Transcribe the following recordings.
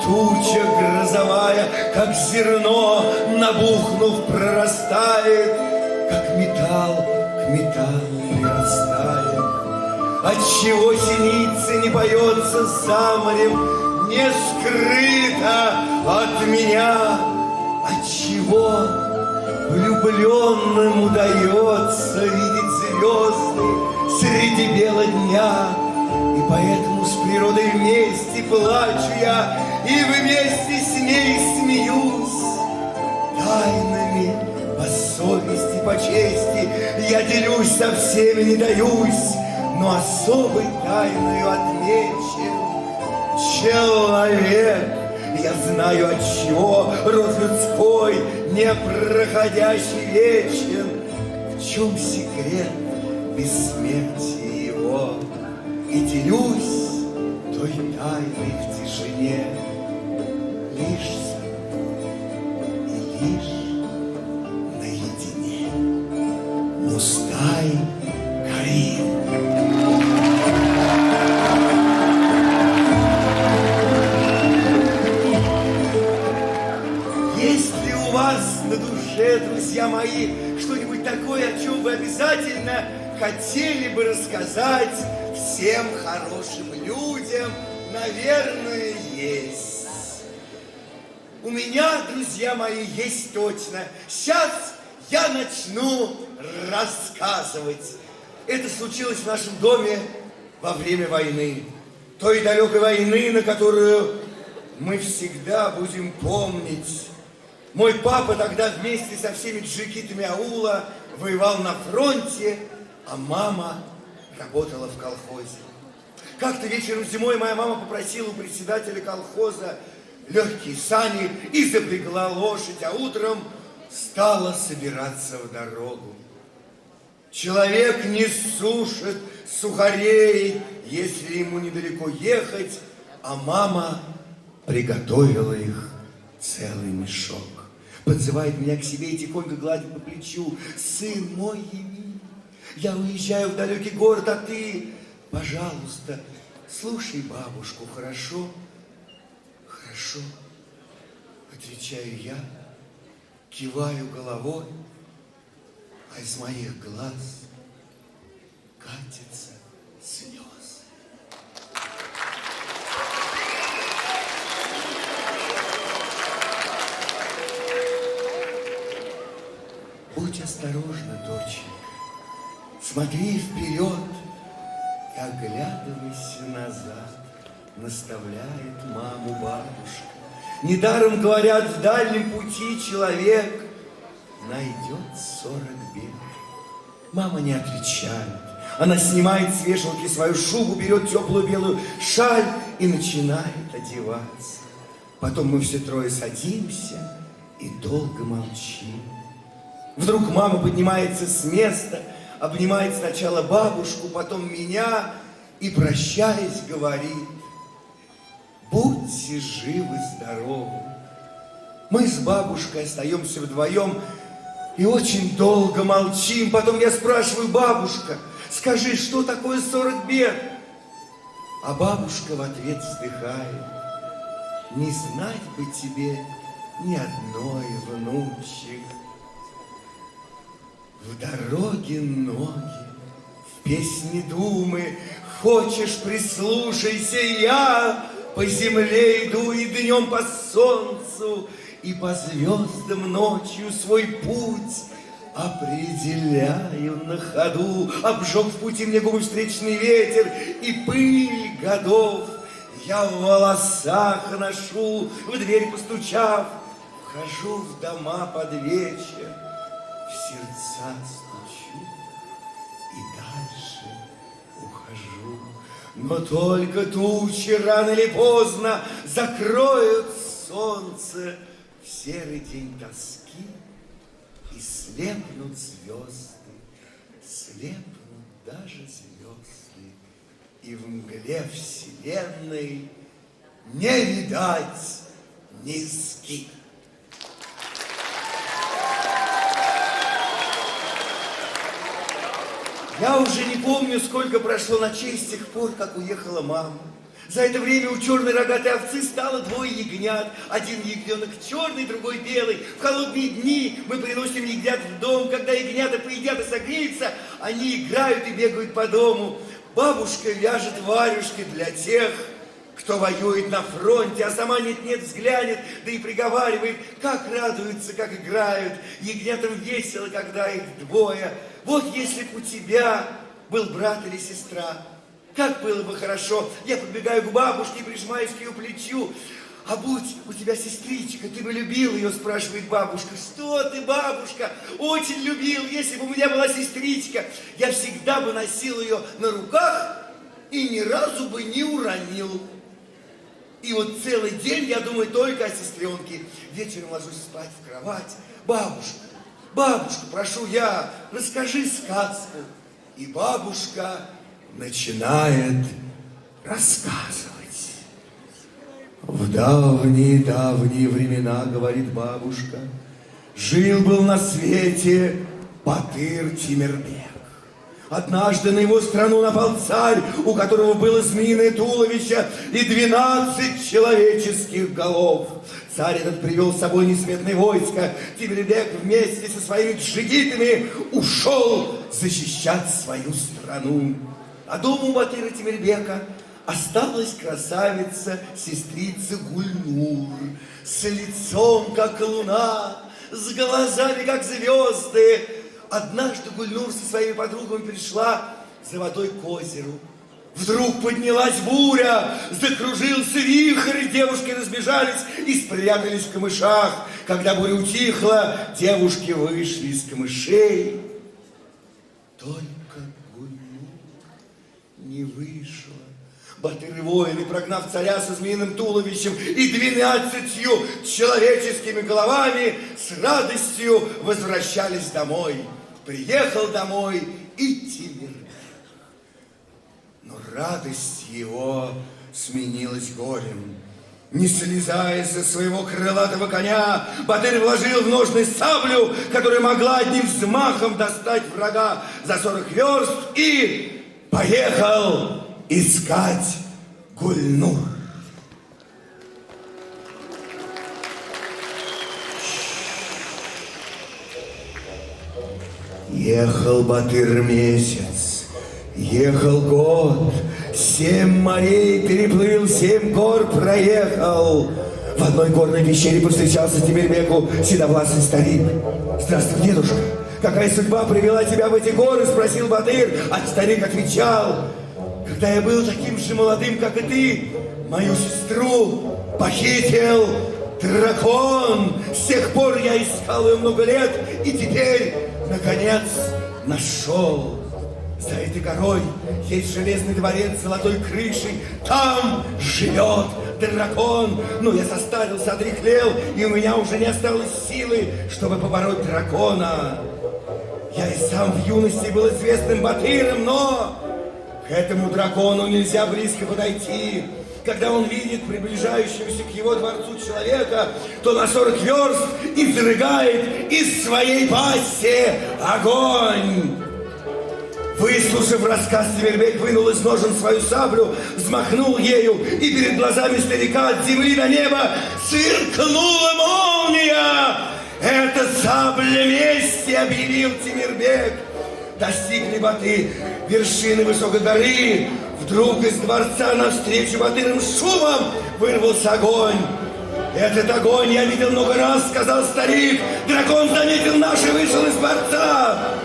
Туча грозовая, как зерно, набухнув, прорастает, как металл к металлу прирастает. Отчего синица не поется за морем, не скрыто от меня? Отчего влюбленным удается видеть звезды среди бела дня? И поэтому с природой вместе плачу я, и вместе с ней смеюсь. Тайнами по совести, по чести я делюсь со всеми, не даюсь, но особой тайною отмечен человек. Я знаю, отчего род людской непроходящий вечен, в чем секрет бессмертия его. И делюсь той тайной в тишине лишь с тобой и лишь наедине. Мустай Карим. Есть ли у вас на душе, друзья мои, что-нибудь такое, о чем вы обязательно хотели бы рассказать всем хорошим людям? Наверное, есть. У меня, друзья мои, есть точно. Сейчас я начну рассказывать. Это случилось в нашем доме во время войны. Той далекой войны, на которую мы всегда будем помнить. Мой папа тогда вместе со всеми джигитами аула воевал на фронте, а мама работала в колхозе. Как-то вечером зимой моя мама попросила у председателя колхоза легкие сани и запрягла лошадь, а утром стала собираться в дорогу. Человек не сушит сухарей, если ему недалеко ехать, а мама приготовила их целый мешок. Подзывает меня к себе и тихонько гладит по плечу. Сын мой, Емель, я уезжаю в далекий город, а ты, пожалуйста, слушай бабушку, хорошо? Хорошо, отвечаю я, киваю головой, а из моих глаз катятся слезы. Будь осторожна, доченька, смотри вперед и оглядывайся назад, наставляет маму бабушка. Недаром говорят, в дальнем пути человек найдет 40 бед. Мама не отвечает. Она снимает с вешалки свою шубу, берет теплую белую шаль и начинает одеваться. Потом мы все трое садимся и долго молчим. Вдруг мама поднимается с места, обнимает сначала бабушку, потом меня и, прощаясь, говорит: будьте живы, здоровы. Мы с бабушкой остаемся вдвоем и очень долго молчим. Потом я спрашиваю: бабушка, скажи, что такое 40 бед? А бабушка в ответ вздыхает: не знать бы тебе ни одной, внучек. В дороге ноги, в песне думы, хочешь, прислушайся, я по земле иду и днем по солнцу, и по звездам ночью свой путь определяю на ходу. Обжег в пути мне губы встречный ветер и пыль годов я в волосах ношу. В дверь постучав, вхожу в дома под вечер, в сердца стучу и дальше ухожу. Но только тучи рано или поздно закроют солнце в серый день тоски, и слепнут звезды, слепнут даже звезды, и в мгле вселенной не видать низки. Я уже не помню, сколько прошло ночей с тех пор, как уехала мама. За это время у черной рогатой овцы стало двое ягнят. Один ягненок черный, другой белый. В холодные дни мы приносим ягнят в дом. Когда ягнята поедят и согреются, они играют и бегают по дому. Бабушка вяжет варежки для тех, кто воюет на фронте, а сама нет-нет взглянет, да и приговаривает, как радуются, как играют. Ягнятам весело, когда их двое. Вот если б у тебя был брат или сестра, как было бы хорошо. Я подбегаю к бабушке и прижимаюсь к ее плечу. А будь у тебя сестричка, ты бы любил ее, спрашивает бабушка. Что ты, бабушка, очень любил. Если бы у меня была сестричка, я всегда бы носил ее на руках и ни разу бы не уронил. И вот целый день я думаю только о сестренке. Вечером ложусь спать в кровать. Бабушка, бабушка, прошу я, расскажи сказку. И бабушка начинает рассказывать. В давние-давние времена, говорит бабушка, жил-был на свете Батыр Тимирбек. Однажды на его страну напал царь, у которого было змеиное туловище и 12 человеческих голов. Царь этот привел с собой несметное войско. Тимирбек вместе со своими джигитами ушел защищать свою страну. А дома у Батыра Тимирбека осталась красавица, сестрица Гульнур, с лицом, как луна, с глазами, как звезды. Однажды Гульнур со своими подругами пришла за водой к озеру. Вдруг поднялась буря, закружился вихрь, девушки разбежались и спрятались в камышах. Когда буря утихла, девушки вышли из камышей. Только не вышла. Батыры воины, прогнав царя со змеиным туловищем и 12 человеческими головами, с радостью возвращались домой. Приехал домой и Тимирбек. Но радость его сменилась горем. Не слезая со своего крылатого коня, Батыр вложил в ножны саблю, которая могла одним взмахом достать врага за 40 верст, и поехал искать Гульнур. Ехал Батыр месяц, ехал год, 7 морей переплыл, 7 гор проехал. В одной горной пещере повстречался Тимирбеку седовласый старик. Здравствуй, дедушка. Какая судьба привела тебя в эти горы, спросил Батыр, а старик отвечал: когда я был таким же молодым, как и ты, мою сестру похитил дракон. С тех пор я искал ее много лет, и теперь, наконец, нашел. За этой горой есть железный дворец с золотой крышей. Там живет дракон. Но я состарился, одряхлел, и у меня уже не осталось силы, чтобы побороть дракона. Я и сам в юности был известным батыром, но к этому дракону нельзя близко подойти. Когда он видит приближающегося к его дворцу человека, то на 40 верст изрыгает из своей пасти огонь. Выслушав рассказ, Тимирбек вынул из ножен свою саблю, взмахнул ею, и перед глазами старика от земли до неба сверкнула молния. «Это сабля мести!» — объявил Тимирбек. Достигли Баты вершины высокой горы. Вдруг из дворца навстречу Батырам шумом вырвался огонь. «Этот огонь я видел много раз», — сказал старик. «Дракон заметил наш и вышел из дворца».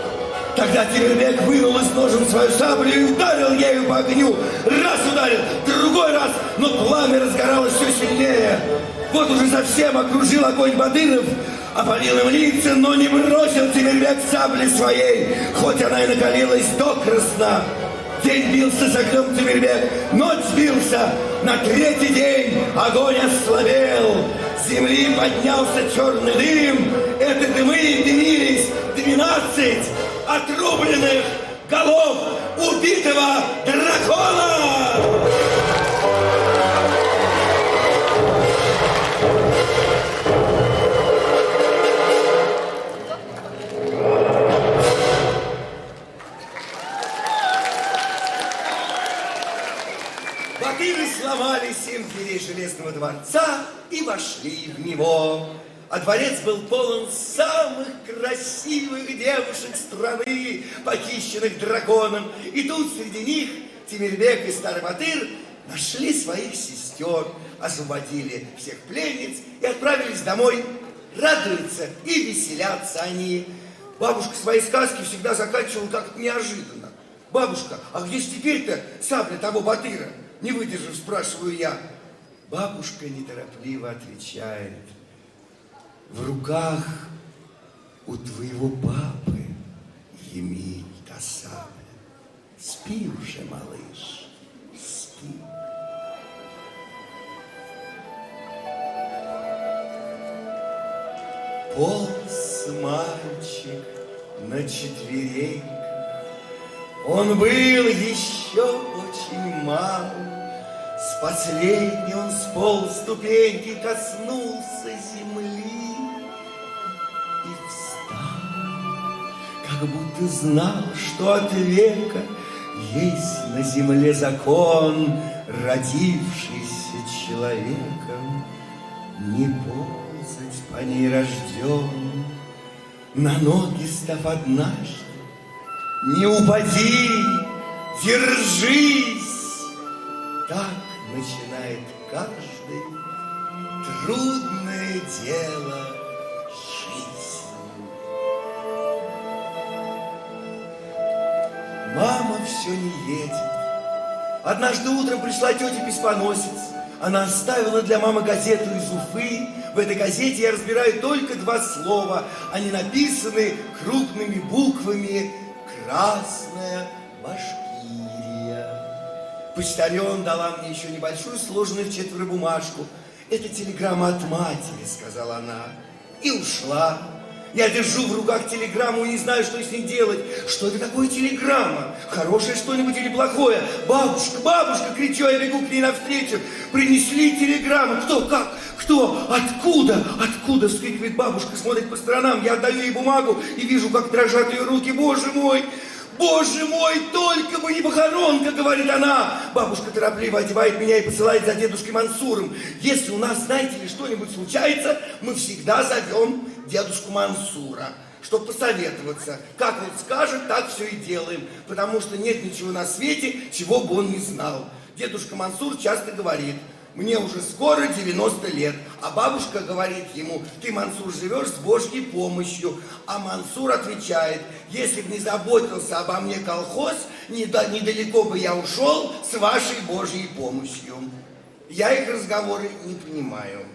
Тогда Тимирбек вынул из ножен свою саблю и ударил ею по огню. Раз ударил, другой раз, но пламя разгоралось все сильнее. Вот уже совсем окружил огонь Батыров, опалил им лица, но не бросил Тимирбек сабли своей, хоть она и накалилась докрасна. День бился с огнем Тимирбек, ночь бился, на 3-й день огонь ослабел. С земли поднялся черный дым, это дымы дымились 12 отрубленных голов убитого дракона! Батыры сломались им дверей Железного дворца и вошли в него. А дворец был полон самых красивых девушек страны, похищенных драконом. И тут среди них Тимирбек и Старый Батыр нашли своих сестер, освободили всех пленниц и отправились домой. Радуются и веселятся они. Бабушка свои сказки всегда заканчивала как-то неожиданно. Бабушка, а где же теперь-то сабля того Батыра? Не выдержав, спрашиваю я. Бабушка неторопливо отвечает. В руках у твоего папы Емель та сабля. Спи уже, малыш, спи. Полз мальчик на четвереньках. Он был еще очень мал. С последней он сполз ступеньки, коснулся земли и встал, как будто знал, что от века есть на земле закон, родившийся человеком, не ползать по ней рожден, на ноги став однажды. Не упади, держись. Так начинает каждый трудное дело жизни. Мама все не едет. Однажды утром пришла тетя-писпоносец. Она оставила для мамы газету из Уфы. В этой газете я разбираю только два слова. Они написаны крупными буквами «Красная Башкирия». Почтальон дала мне еще небольшую, сложенную в четверо бумажку. «Это телеграмма от матери», — сказала она, и ушла. Я держу в руках телеграмму и не знаю, что с ней делать. Что это такое телеграмма? Хорошее что-нибудь или плохое? «Бабушка, бабушка!» — кричу, я бегу к ней навстречу. «Принесли телеграмму!» «Кто? Как? Кто? Откуда? Откуда?» — вскрикивает бабушка, смотрит по сторонам. Я отдаю ей бумагу и вижу, как дрожат ее руки. «Боже мой! Боже мой, только бы не похоронка!» — говорит она. Бабушка торопливо одевает меня и посылает за дедушкой Мансуром. Если у нас, знаете ли, что-нибудь случается, мы всегда зовем дедушку Мансура, чтобы посоветоваться. Как он скажет, так все и делаем. Потому что нет ничего на свете, чего бы он не знал. Дедушка Мансур часто говорит: «Мне уже скоро 90 лет». А бабушка говорит ему: «Ты, Мансур, живешь с Божьей помощью». А Мансур отвечает: «Если бы не заботился обо мне колхоз, недалеко бы я ушел с вашей Божьей помощью». Я их разговоры не понимаю.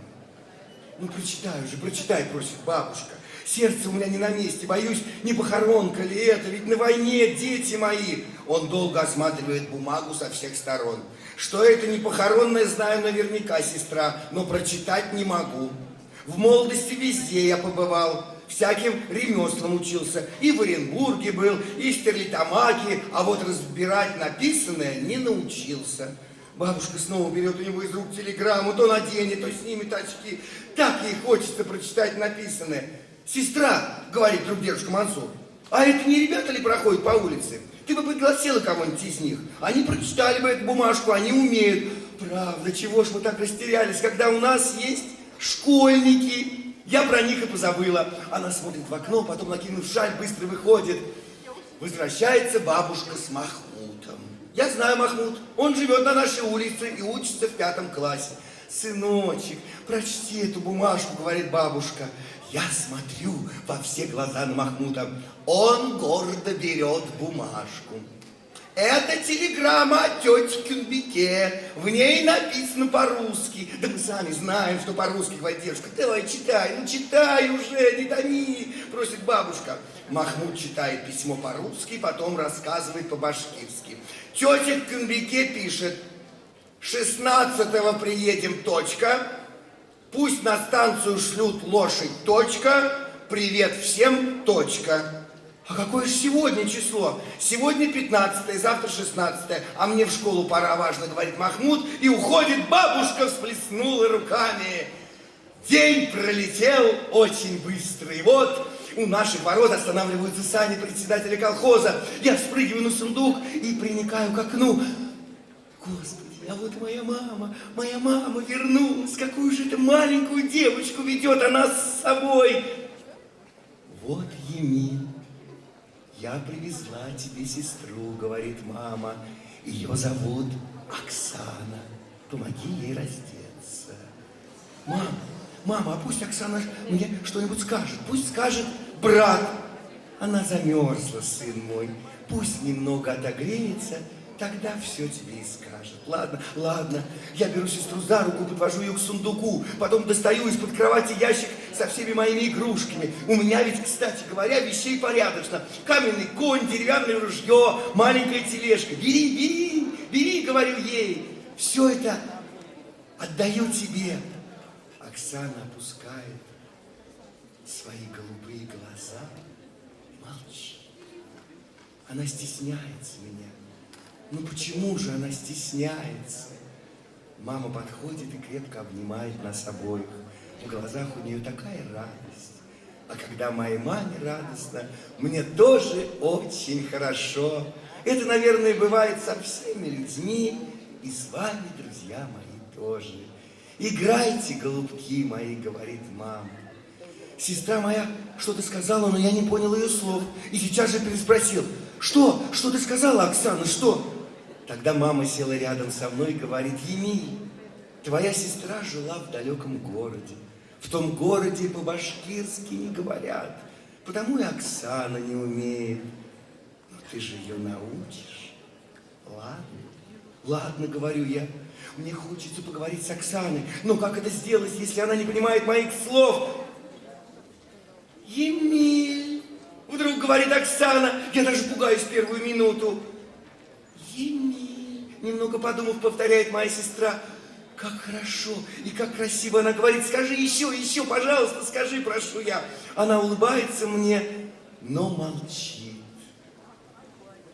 «Ну, прочитай уже, прочитай», просит бабушка. «Сердце у меня не на месте, боюсь, не похоронка ли это, ведь на войне дети мои». Он долго осматривает бумагу со всех сторон. «Что это не похоронное, знаю наверняка, сестра, но прочитать не могу. В молодости везде я побывал, всяким ремеслам учился. И в Оренбурге был, и в Стерлитамаке, а вот разбирать написанное не научился». Бабушка снова берет у него из рук телеграмму, то наденет, то снимет очки. Так ей хочется прочитать написанное. «Сестра, — говорит вдруг дедушка Мансур, — а это не ребята ли проходят по улице? Ты бы пригласила кого-нибудь из них. Они прочитали бы эту бумажку, они умеют». «Правда, чего ж мы так растерялись, когда у нас есть школьники?» Я про них и позабыла. Она смотрит в окно, потом, накинув шаль, быстро выходит. Возвращается бабушка с Махмутом. Я знаю Махмут, он живет на нашей улице и учится в 5 классе. «Сыночек, прочти эту бумажку, — говорит бабушка». Я смотрю во все глаза на Махмута. Он гордо берет бумажку. «Это телеграмма от тети Кюнбике. В ней написано по-русски». «Да мы сами знаем, что по-русски, — говорит девушка». «Давай, читай, ну читай уже, не томи, — просит бабушка». Махмут читает письмо по-русски, потом рассказывает по-башкирски. Тетя Кюнбике пишет: «16-го приедем, точка. Пусть на станцию шлют лошадь, точка. Привет всем, точка». «А какое же сегодня число?» «Сегодня 15-е, завтра 16-е. А мне в школу пора, важно, — говорит Махмут, и уходит. Бабушка всплеснула руками. День пролетел очень быстро, и вот у наших ворот останавливаются сани председателя колхоза. Я спрыгиваю на сундук и приникаю к окну. Господи, а вот моя мама вернулась. Какую же это маленькую девочку ведет она с собой. Вот, Емель, я привезла тебе сестру, говорит мама. Ее зовут Оксана. Помоги ей раздеться. Мама, а пусть Оксана мне что-нибудь скажет. Пусть скажет брат. Она замерзла, сын мой. Пусть немного отогреется, тогда все тебе и скажет. Ладно. Я беру сестру за руку, подвожу ее к сундуку. Потом достаю из-под кровати ящик со всеми моими игрушками. У меня ведь, кстати говоря, вещей порядочно. Каменный конь, деревянное ружье, маленькая тележка. Бери, говорю ей. Все это отдаю тебе. Оксана опускает свои голубые глаза и молчит. Она стесняется меня. Ну почему же она стесняется? Мама подходит и крепко обнимает нас обоих. В глазах у нее такая радость. А когда моей маме радостно, мне тоже очень хорошо. Это, наверное, бывает со всеми людьми. И с вами, друзья мои, тоже. Играйте, голубки мои, говорит мама. Сестра моя что-то сказала, но я не понял ее слов. И сейчас же переспросил. Что ты сказала, Оксана, что? Тогда мама села рядом со мной и говорит: Емель, твоя сестра жила в далеком городе. В том городе по-башкирски не говорят. Потому и Оксана не умеет. Но ты же ее научишь. Ладно, говорю я. Мне хочется поговорить с Оксаной. Но как это сделать, если она не понимает моих слов? Емель, вдруг говорит Оксана. Я даже пугаюсь первую минуту. Емель, немного подумав, повторяет моя сестра. Как хорошо и как красиво она говорит. Скажи еще, пожалуйста, скажи, прошу я. Она улыбается мне, но молчит.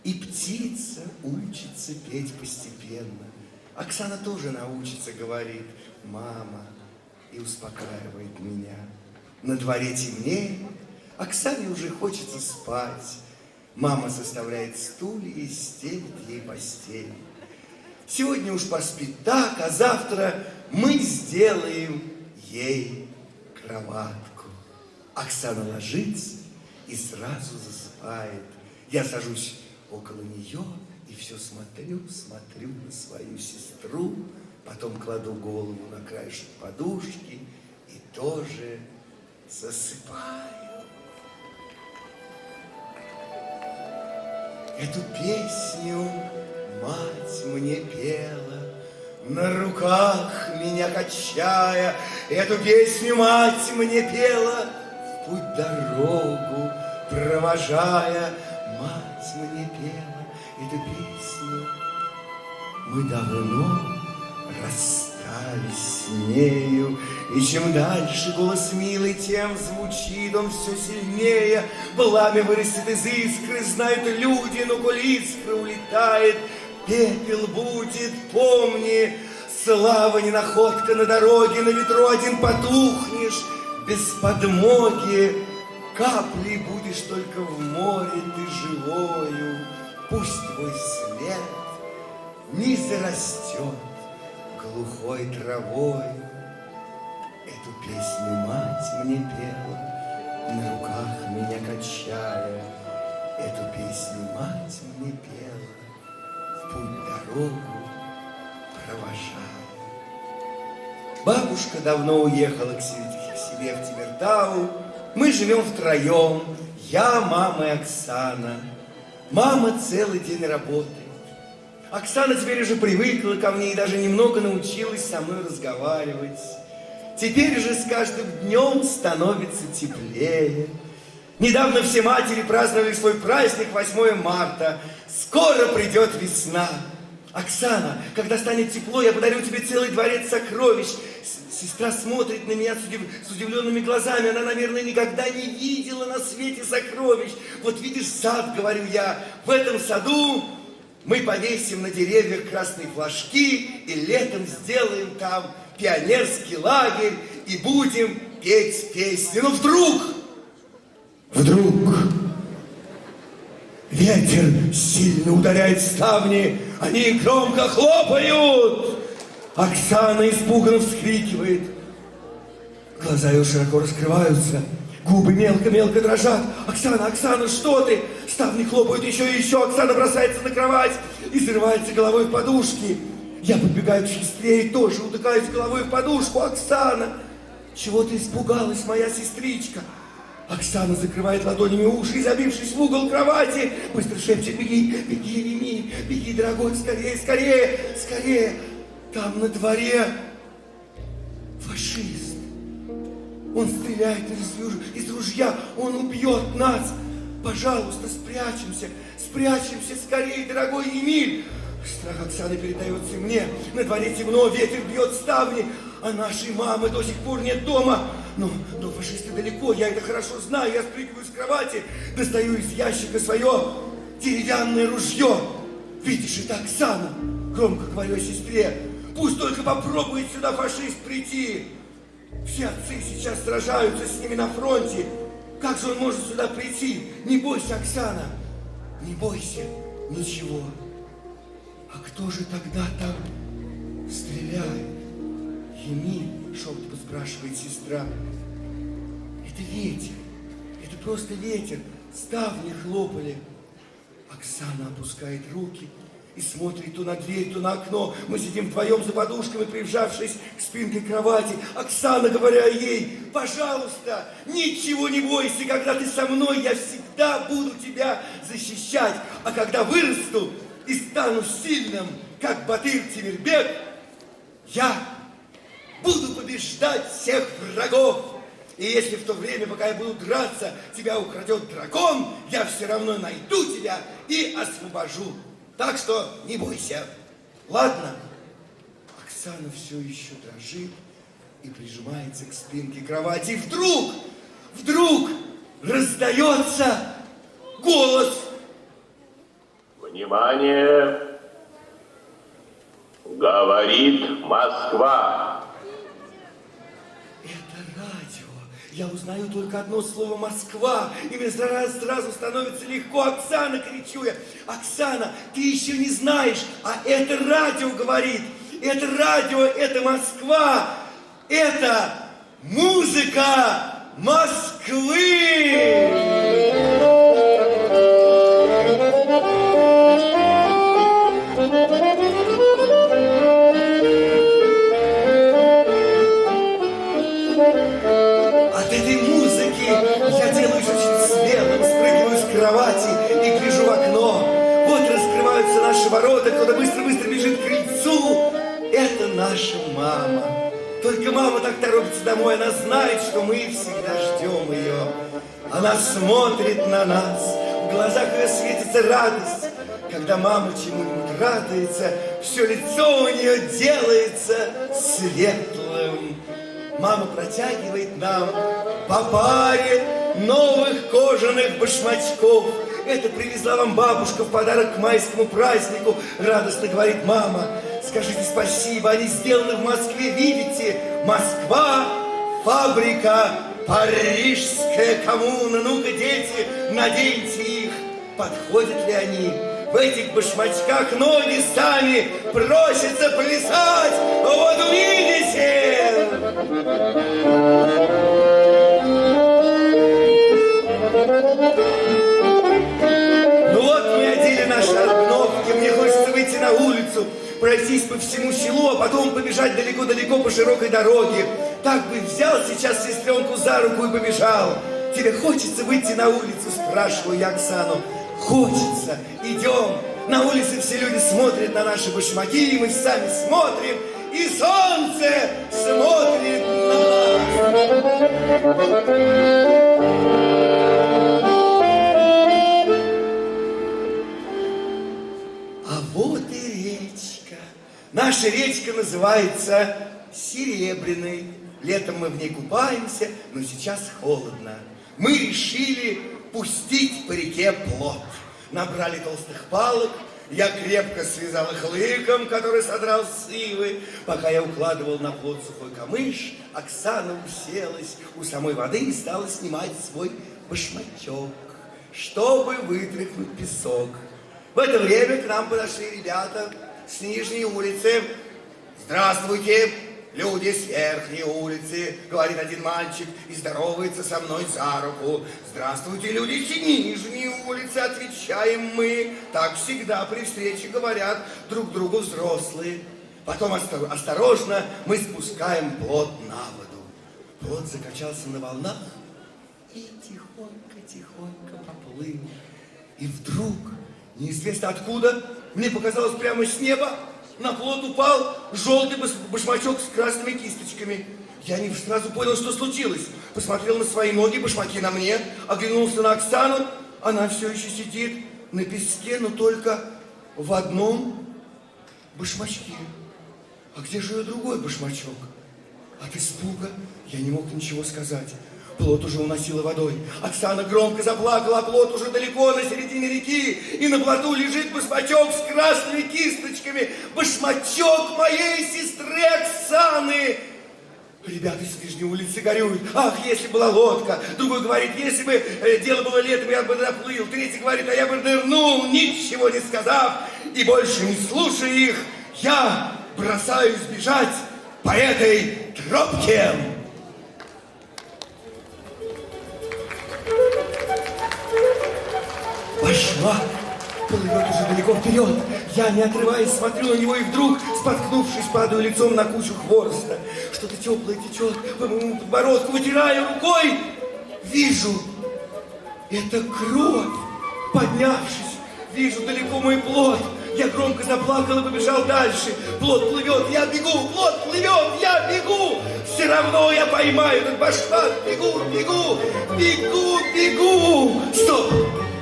И птица учится петь постепенно. Оксана тоже научится, говорит мама, и успокаивает меня. На дворе темнее, Оксане уже хочется спать. Мама составляет стулья и стелит ей постель. Сегодня уж поспит так, а завтра мы сделаем ей кроватку. Оксана ложится и сразу засыпает. Я сажусь около нее и все смотрю на свою сестру, потом кладу голову на краешек подушки и тоже засыпаю. Эту песню мать мне пела, на руках меня качая. Эту песню мать мне пела, в путь дорогу провожая. Мать мне пела эту песню. Мы давно расстались с нею, и чем дальше голос милый, тем звучит он все сильнее. Пламя вырастет из искры, знают люди, но коль искра улетает, пепел будет, помни. Слава не находка на дороге, на ветру один потухнешь, без подмоги. Каплей будешь только в море ты живою. Пусть твой след не зарастет глухой травой. Эту песню мать мне пела, на руках меня качая. Эту песню мать мне пела, в путь дорогу провожая. Бабушка давно уехала к себе в Тимиртау. Мы живем втроем, я, мама и Оксана. Мама целый день работает. Оксана теперь уже привыкла ко мне и даже немного научилась со мной разговаривать. Теперь же с каждым днем становится теплее. Недавно все матери праздновали свой праздник 8 марта. Скоро придет весна. Оксана, когда станет тепло, я подарю тебе целый дворец сокровищ. Сестра смотрит на меня с удивленными глазами. Она, наверное, никогда не видела на свете сокровищ. Вот видишь сад, говорю я, в этом саду мы повесим на деревьях красные флажки и летом сделаем там пионерский лагерь и будем петь песни. Но вдруг Ветер сильно ударяет в ставни, они громко хлопают. Оксана испуганно вскрикивает. Глаза ее широко раскрываются, губы мелко-мелко дрожат. Оксана, Оксана, что ты? Ставни хлопают еще и еще. Оксана бросается на кровать и зарывается головой в подушки. Я подбегаю к сестре и тоже утыкаюсь головой в подушку. Оксана, чего ты испугалась, моя сестричка? Оксана закрывает ладонями уши и, забившись в угол кровати, быстро шепчет: беги, беги, Емель, беги, дорогой, скорее, скорее, скорее. Там на дворе фашист. Он стреляет из ружья, он убьет нас. Пожалуйста, спрячемся, спрячемся скорее, дорогой Емель. Страх Оксаны передается мне. На дворе темно, ветер бьет ставни, а нашей мамы до сих пор нет дома. Но фашисты далеко, я это хорошо знаю. Я спрыгиваю с кровати, достаю из ящика свое деревянное ружье. Видишь, это Оксана. Громко говорю сестре: пусть только попробует сюда фашист прийти. Все отцы сейчас сражаются с ними на фронте. Как же он может сюда прийти? Не бойся, Оксана, не бойся ничего. А кто же тогда там стреляет? Емель, шепотом спрашивает сестра. Это ветер, это просто ветер. Ставни хлопали. Оксана опускает руки и смотрит то на дверь, то на окно. Мы сидим вдвоем за подушками, прижавшись к спинке кровати. Оксана, говоря ей: пожалуйста, ничего не бойся, когда ты со мной, я всегда буду тебя защищать. А когда вырасту и стану сильным, как Батыр Темирбек, я буду побеждать всех врагов. И если в то время, пока я буду драться, тебя украдет дракон, я все равно найду тебя и освобожу. Так что не бойся. Ладно? Оксана все еще дрожит и прижимается к спинке кровати. И вдруг раздается голос. Внимание! Говорит Москва. Это радио. Я узнаю только одно слово: Москва. И мне сразу становится легко. Оксана, кричу я. Оксана, ты еще не знаешь, а это радио говорит. Это радио, это Москва. Это музыка Москвы. От этой музыки я делаюсь очень смелым, спрыгиваю с кровати и гляжу в окно. Вот раскрываются наши ворота, кто-то быстро-быстро бежит к крыльцу. Это наша мама. Только мама так торопится домой, она знает, что мы всегда ждем ее. Она смотрит на нас, в глазах ее светится радость. Когда мама чему-нибудь радуется, все лицо у нее делается светлым. Мама протягивает нам по паре новых кожаных башмачков. Это привезла вам бабушка в подарок к майскому празднику. Радостно говорит мама. Скажите спасибо, они сделаны в Москве, видите? Москва, фабрика, парижская коммуна. Ну-ка, дети, наденьте их. Подходят ли они? В этих башмачках ноги сами просятся плясать. Вот увидите! Ну вот мы одели наши обновки. Мне хочется выйти на улицу, пройтись по всему селу, а потом побежать далеко-далеко по широкой дороге. Так бы взял сейчас сестренку за руку и побежал. Тебе хочется выйти на улицу? Спрашиваю я Оксану. Хочется. Идем. На улице все люди смотрят на наши башмаки, и мы сами смотрим, и солнце смотрит на нас. А вот и речка. Наша речка называется Серебряной. Летом мы в ней купаемся, но сейчас холодно. Мы решили пустить по реке плот. Набрали толстых палок, я крепко связал их лыком, который содрал с ивы. Пока я укладывал на плот сухой камыш, Оксана уселась у самой воды и стала снимать свой башмачок. чтобы вытряхнуть песок. В это время к нам подошли ребята с нижней улицы. Здравствуйте, люди с верхней улицы, говорит один мальчик и здоровается со мной за руку. Здравствуйте, люди с нижней улицы, отвечаем мы. Так всегда при встрече говорят друг другу взрослые. Потом осторожно мы спускаем плот на воду. Плот закачался на волнах и тихонько поплыл. И вдруг, неизвестно откуда, мне показалось прямо с неба, на плот упал желтый башмачок с красными кисточками. Я не сразу понял, что случилось. Посмотрел на свои ноги, башмаки на мне, оглянулся на Оксану. Она все еще сидит на песке, но только в одном башмачке. А где же ее другой башмачок? От испуга я не мог ничего сказать. Плот уже уносило водой. Оксана громко заплакала, а плот уже далеко на середине реки. И на плоту лежит башмачок с красными кисточками. Башмачок моей сестры Оксаны. Ребята с нижней улицы горюют. Ах, если была лодка. Другой говорит, если бы дело было летом, я бы доплыл. Третий говорит, а я бы нырнул, ничего не сказав. И больше не слушая их, я бросаюсь бежать по этой тропке. Башмак плывет уже далеко вперед. Я, не отрываясь, смотрю на него и вдруг, споткнувшись, падаю лицом на кучу хвороста. Что-то теплое течет по моему подбородку, вытираю рукой. Вижу, это кровь. Поднявшись, вижу далеко мой плот. Я громко заплакал и побежал дальше. Плот плывет, я бегу, плот плывет, я бегу. Все равно я поймаю этот башмак. Бегу. Стоп!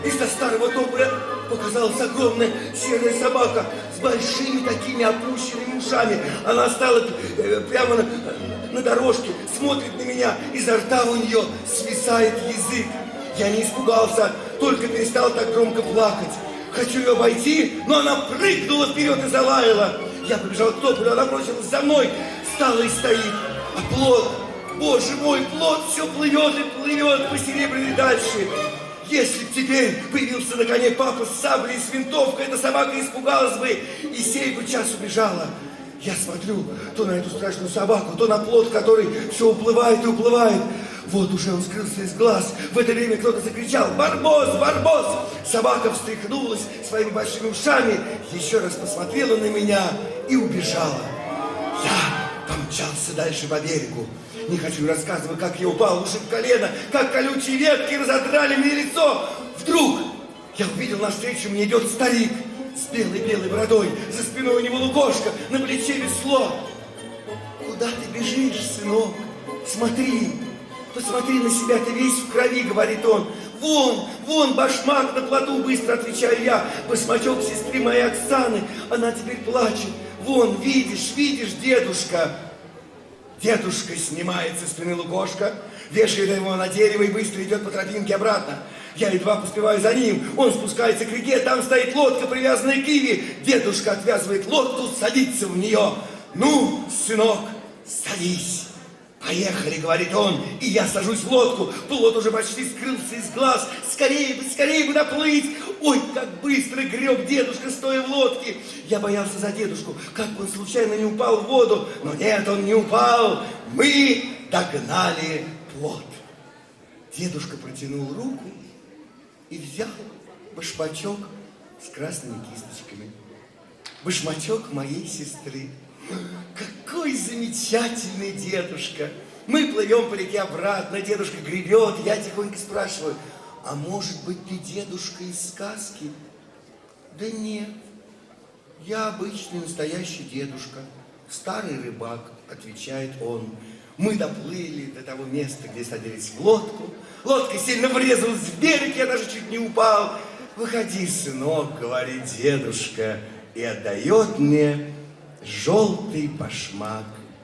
Из-за старого тополя показалась огромная серая собака с большими такими опущенными ушами. Она стала прямо на дорожке, смотрит на меня, изо рта у нее свисает язык. Я не испугался, только перестал так громко плакать. Хочу ее обойти, но она прыгнула вперед и залаяла. Я побежал к тополю, она бросилась за мной, стала и стоит. А плот, боже мой, плот все плывет и плывет по серебряной дальше. Если б теперь появился на коне папа с саблей и с винтовкой, эта собака испугалась бы и сей бы час убежала. Я смотрю то на эту страшную собаку, то на плот, который все уплывает и уплывает. Вот уже он скрылся из глаз. В это время кто-то закричал: «Барбос! Барбос!» Собака встряхнулась своими большими ушами, еще раз посмотрела на меня и убежала. Я помчался дальше по берегу. Не хочу рассказывать, как я упал, ушиб колено, как колючие ветки разодрали мне лицо. Вдруг я увидел навстречу, мне идет старик с белой-белой бородой. За спиной у него лукошко, на плече весло. Куда ты бежишь, сынок? Смотри, посмотри на себя, ты весь в крови, говорит он. Вон башмак на плоту, быстро отвечаю я. Башмачок сестры моей Оксаны, она теперь плачет. Вон, видишь, дедушка. Дедушка снимает со спины лукошко, вешает его на дерево и быстро идет по тропинке обратно. Я едва поспеваю за ним. Он спускается к реке, там стоит лодка, привязанная к иве. Дедушка отвязывает лодку, садится в нее. «Ну, сынок, садись. Поехали», говорит он, и я сажусь в лодку. Плот уже почти скрылся из глаз. Скорее бы доплыть. Ой, как быстро греб дедушка, стоя в лодке. Я боялся за дедушку, как бы он случайно не упал в воду. Но нет, он не упал. Мы догнали плот. Дедушка протянул руку и взял башмачок с красными кисточками. Башмачок моей сестры. Какой замечательный дедушка! Мы плывем по реке обратно, дедушка гребет, я тихонько спрашиваю: а может быть, ты дедушка из сказки? Да нет, я обычный настоящий дедушка, старый рыбак, отвечает он. Мы доплыли до того места, где садились в лодку. Лодка сильно врезалась в берег, я даже чуть не упал. Выходи, сынок, говорит дедушка, и отдает мне желтый башмак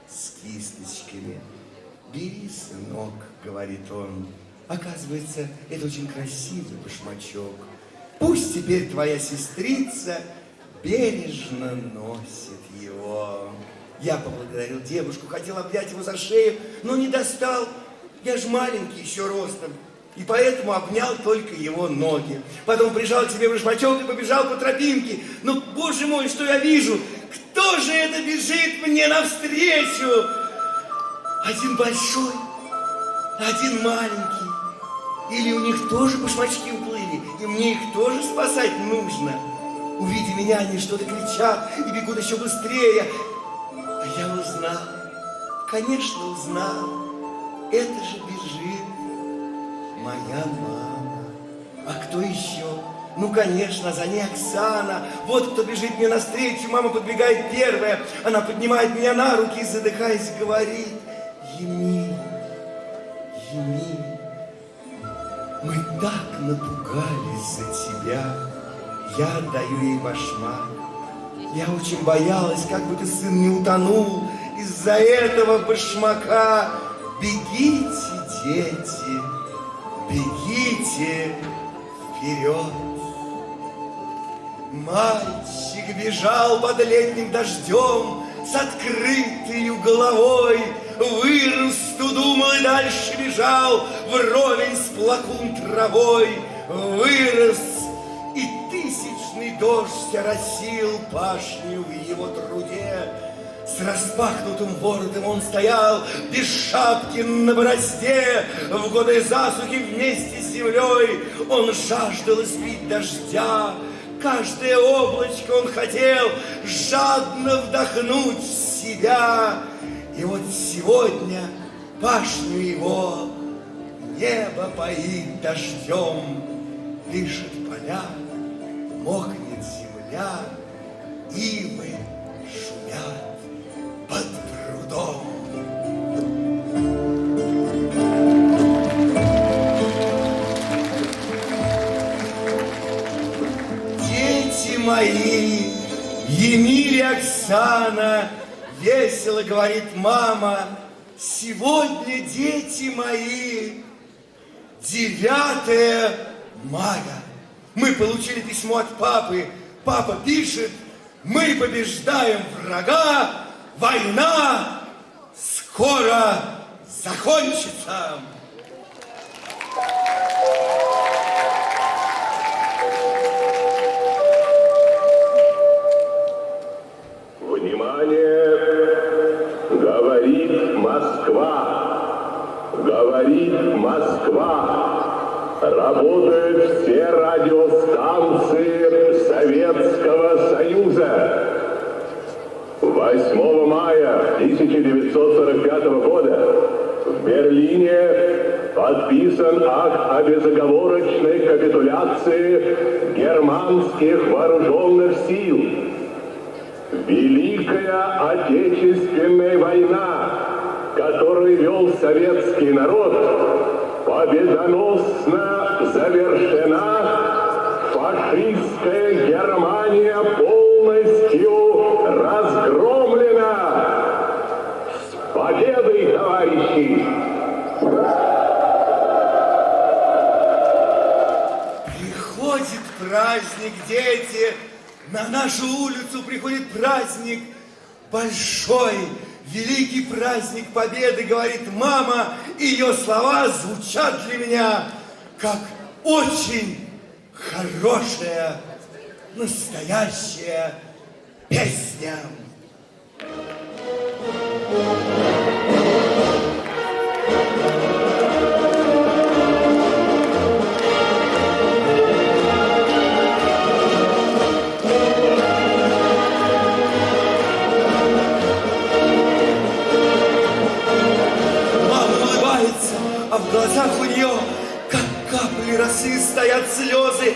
с кисточками. Бери, сынок, говорит он. Оказывается, это очень красивый башмачок. Пусть теперь твоя сестрица бережно носит его. Я поблагодарил девушку, хотел обнять его за шею, но не достал. Я ж маленький еще ростом. И поэтому обнял только его ноги. Потом прижал к себе башмачок и побежал по тропинке. Ну, боже мой, что я вижу? Кто же это бежит мне навстречу? Один большой, один маленький. Или у них тоже башмачки уплыли, и мне их тоже спасать нужно? Увидя меня, они что-то кричат и бегут еще быстрее. А я узнал, конечно, узнал. Это же бежит моя мама. А кто еще? Ну, конечно, за ней Оксана. Вот кто бежит мне навстречу. Мама подбегает первая. Она поднимает меня на руки и, задыхаясь, говорит: Емель, Емель, мы так напугались за тебя. Я отдаю ей башмак. Я очень боялась, как бы ты, сын, не утонул из-за этого башмака. Бегите, дети, бегите вперед. Мальчик бежал под летним дождем с открытой головой. Вырасту, думал, и дальше бежал вровень с плакун травой. Вырос, и тысячный дождь оросил пашню в его труде. С распахнутым воротом он стоял, без шапки на борозде. В годы засухи вместе с землей он жаждал испить дождя. Каждое облачко он хотел жадно вдохнуть в себя. И вот сегодня пашню его небо поит дождем. Дышат поля, мокнет земля, ивы шумят под прудом. Дети мои, Емель и Оксана, весело говорит мама, сегодня, дети мои, 9 мая. Мы получили письмо от папы. Папа пишет: мы побеждаем врага, война скоро закончится. Внимание! Говорит Москва! Говорит Москва! Работают все радиостанции Советского Союза. 8 мая 1945 года в Берлине подписан акт о безоговорочной капитуляции германских вооруженных сил. Великая Отечественная война, которую вел советский народ, победоносно завершена. Фашистская Германия полностью разгромлена. С победой, товарищи! Приходит праздник, дети. На нашу улицу приходит праздник. Большой, великий праздник Победы, говорит мама. И ее слова звучат для меня как очень хорошая, настоящая песня. А в глазах у нее, как капли росы, стоят слезы.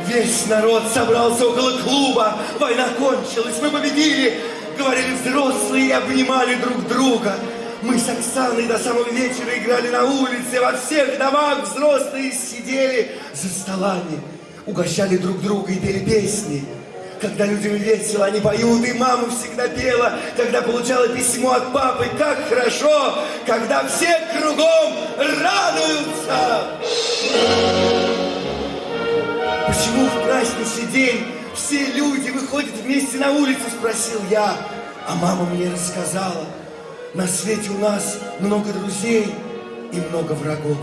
Весь народ собрался около клуба. Война кончилась, мы победили, говорили взрослые и обнимали друг друга. Мы с Оксаной до самого вечера играли на улице. Во всех домах взрослые сидели за столами, угощали друг друга и пели песни. Когда людям весело, они поют, и мама всегда пела, когда получала письмо от папы. Как хорошо, когда все кругом радуются. Почему в праздничный день все люди выходят вместе на улицу, спросил я. А мама мне рассказала: на свете у нас много друзей и много врагов.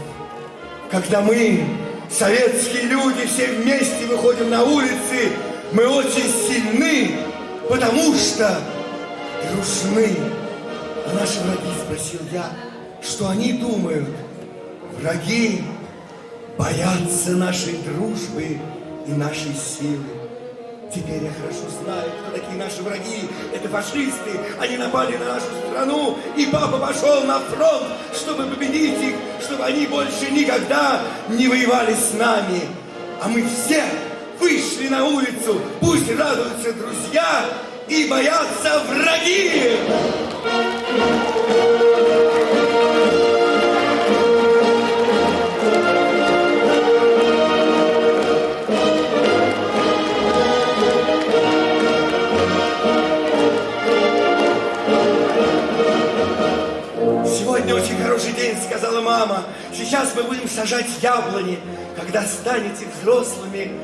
Когда мы, советские люди, все вместе выходим на улицы, мы очень сильны, потому что дружны. А наши враги, спросил я, что они думают? Враги боятся нашей дружбы и нашей силы. Теперь я хорошо знаю, кто такие наши враги. Это фашисты. Они напали на нашу страну, и папа пошел на фронт, чтобы победить их, чтобы они больше никогда не воевали с нами. А мы все вышли на улицу. Пусть радуются друзья и боятся враги. Сегодня очень хороший день, сказала мама. Сейчас мы будем сажать яблони. Когда станете взрослыми,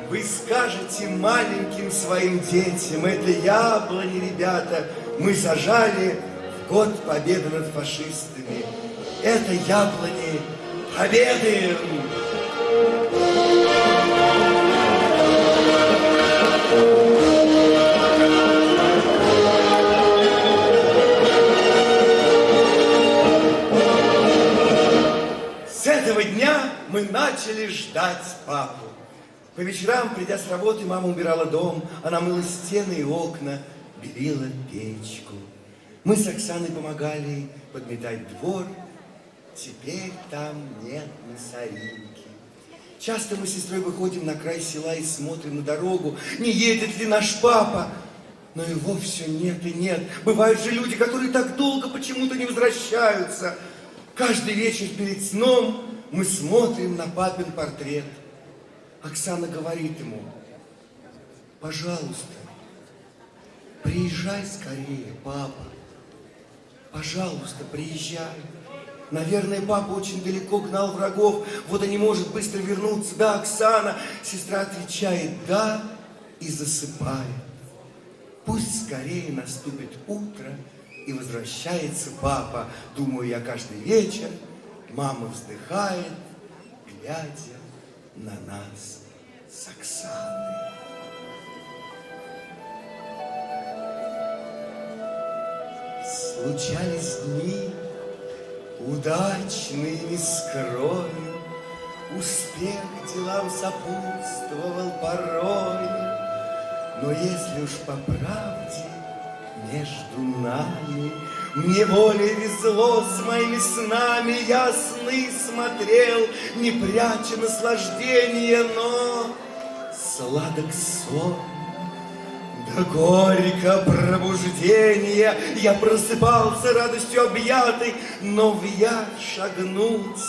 вы скажете маленьким своим детям: это яблони, ребята, мы сажали в год победы над фашистами. Это яблони победы. С этого дня мы начали ждать папу. По вечерам, придя с работы, мама убирала дом, она мыла стены и окна, белила печку. Мы с Оксаной помогали ей подметать двор. Теперь там нет мусоринки. Часто мы с сестрой выходим на край села и смотрим на дорогу, не едет ли наш папа. Но его все нет и нет. Бывают же люди, которые так долго почему-то не возвращаются. Каждый вечер перед сном мы смотрим на папин портрет. Оксана говорит ему: пожалуйста, приезжай скорее, папа. Пожалуйста, приезжай. Наверное, папа очень далеко гнал врагов, вот и не может быстро вернуться. Да, Оксана. Сестра отвечает: да, и засыпает. Пусть скорее наступит утро, и возвращается папа. Думаю я каждый вечер. Мама вздыхает, глядя на нас с Оксаной. Случались дни удачные, не скрою, успех делам сопутствовал порой. Но если уж по правде между нами, мне более везло с моими снами. Я сны смотрел, не пряча наслаждения, но сладок сон, да горько пробуждение. Я просыпался радостью объятой, но в яд шагнуть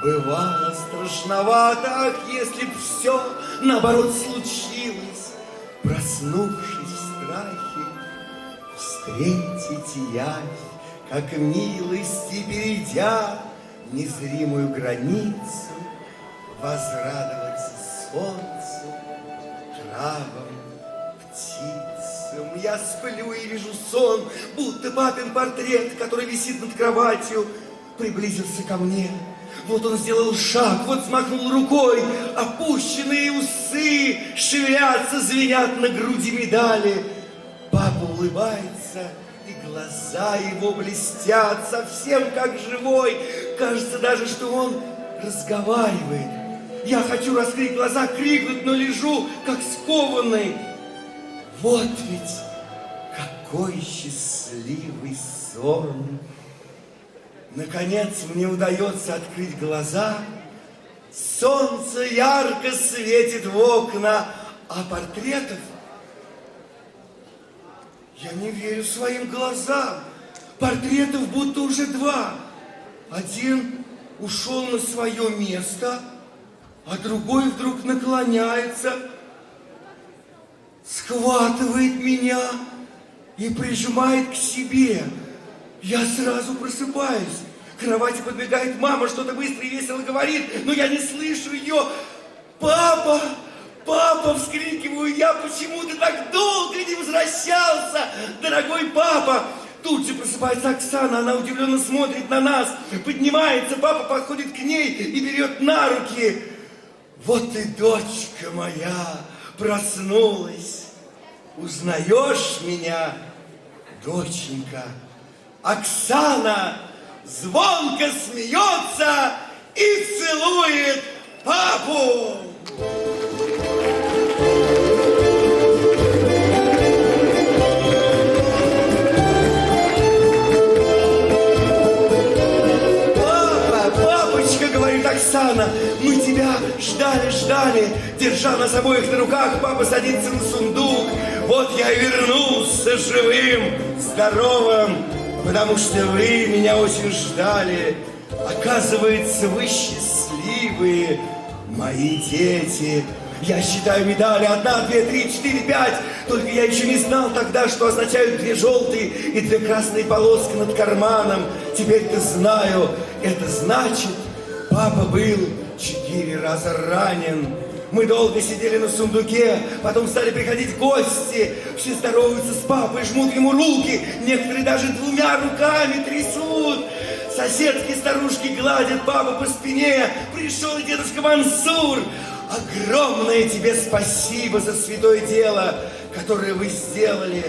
бывало страшновато. Ах, если б все наоборот случилось, проснувшись в страхе, встретить явь, как милости перейдя незримую границу, возрадоваться солнцу, травам, птицам. Я сплю и вижу сон, будто папин портрет, который висит над кроватью, приблизился ко мне. Вот он сделал шаг, вот взмахнул рукой, опущенные усы шевелятся, звенят на груди медали. Папа улыбается, и глаза его блестят, совсем как живой. Кажется даже, что он разговаривает. Я хочу раскрыть глаза, крикнуть, но лежу, как скованный. Вот ведь какой счастливый сон! Наконец мне удается открыть глаза. Солнце ярко светит в окна, а портретов я не верю своим глазам. Портретов будто уже два. Один ушел на свое место, а другой вдруг наклоняется, схватывает меня и прижимает к себе. Я сразу просыпаюсь. К кровати подбегает мама, что-то быстро и весело говорит, но я не слышу ее. «Папа! Папа!» — вскрикиваю я. «Почему ты так долго не возвращался, дорогой папа?» Тут же просыпается Оксана, она удивленно смотрит на нас, поднимается, папа подходит к ней и берет на руки. Вот и дочка моя проснулась. Узнаешь меня, доченька? Оксана звонко смеется и целует папу. Оксана, мы тебя ждали, держа нас обоих на руках, папа садится на сундук. Вот я и вернулся живым, здоровым, потому что вы меня очень ждали. Оказывается, вы счастливые, мои дети. Я считаю медали 1, 2, 3, 4, 5. Только я еще не знал тогда, что означают 2 желтые и 2 красные полоски над карманом. Теперь-то знаю, это значит... Папа был 4 раза ранен. Мы долго сидели на сундуке, потом стали приходить гости. Все здороваются с папой, жмут ему руки. Некоторые даже 2 руками трясут. Соседки старушки гладят папу по спине. Пришел и дедушка Мансур. Огромное тебе спасибо за святое дело, которое вы сделали.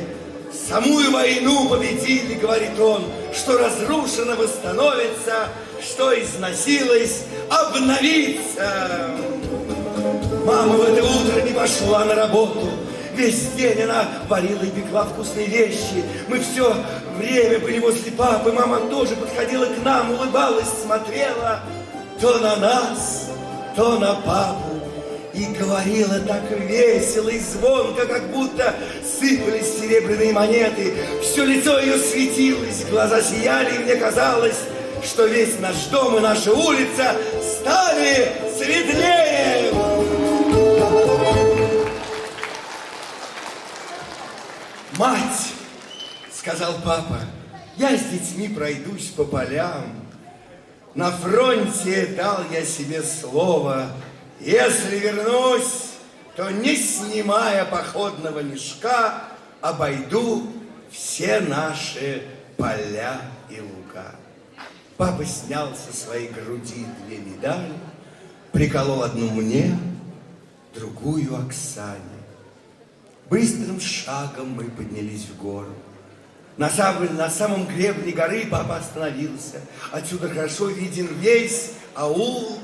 Самую войну победили, говорит он, что разрушено восстановится, что износилось обновится. Мама в это утро не пошла на работу. Весь день она варила и пекла вкусные вещи. Мы все время были возле папы. Мама тоже подходила к нам, улыбалась, смотрела то на нас, то на папу. И говорила так весело и звонко, как будто сыпались серебряные монеты. Все лицо ее светилось, глаза сияли, и мне казалось, что весь наш дом и наша улица стали светлее. Мать, сказал папа, я с детьми пройдусь по полям. На фронте дал я себе слово, если вернусь, то не снимая походного мешка, обойду все наши поля и луга. Папа снял со своей груди 2 медали, приколол одну мне, другую Оксане. Быстрым шагом мы поднялись в гору. На самом гребне горы папа остановился. Отсюда хорошо виден весь аул,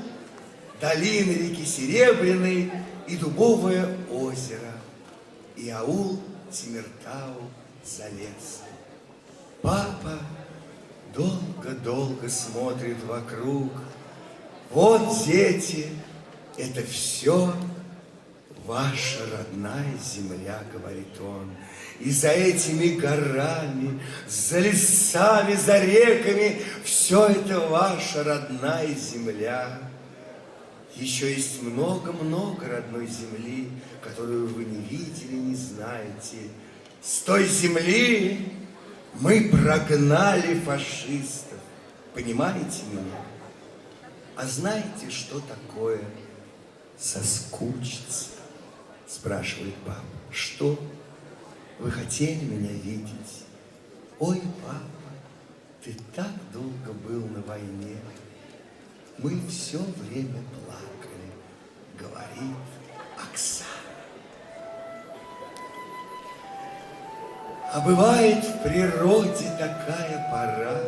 долины реки Серебряной и Дубовое озеро, и аул Тимиртау за лесом. Папа долго-долго смотрит вокруг. Вот, дети, это все ваша родная земля, говорит он. И за этими горами, за лесами, за реками, все это ваша родная земля. Еще есть много-много родной земли, которую вы не видели, не знаете. С той земли мы прогнали фашистов. Понимаете меня? А знаете, что такое соскучиться? Спрашивает папа. Что? Вы хотели меня видеть? Ой, папа, ты так долго был на войне. Мы все время плакали, говорит Оксана. А бывает в природе такая пора.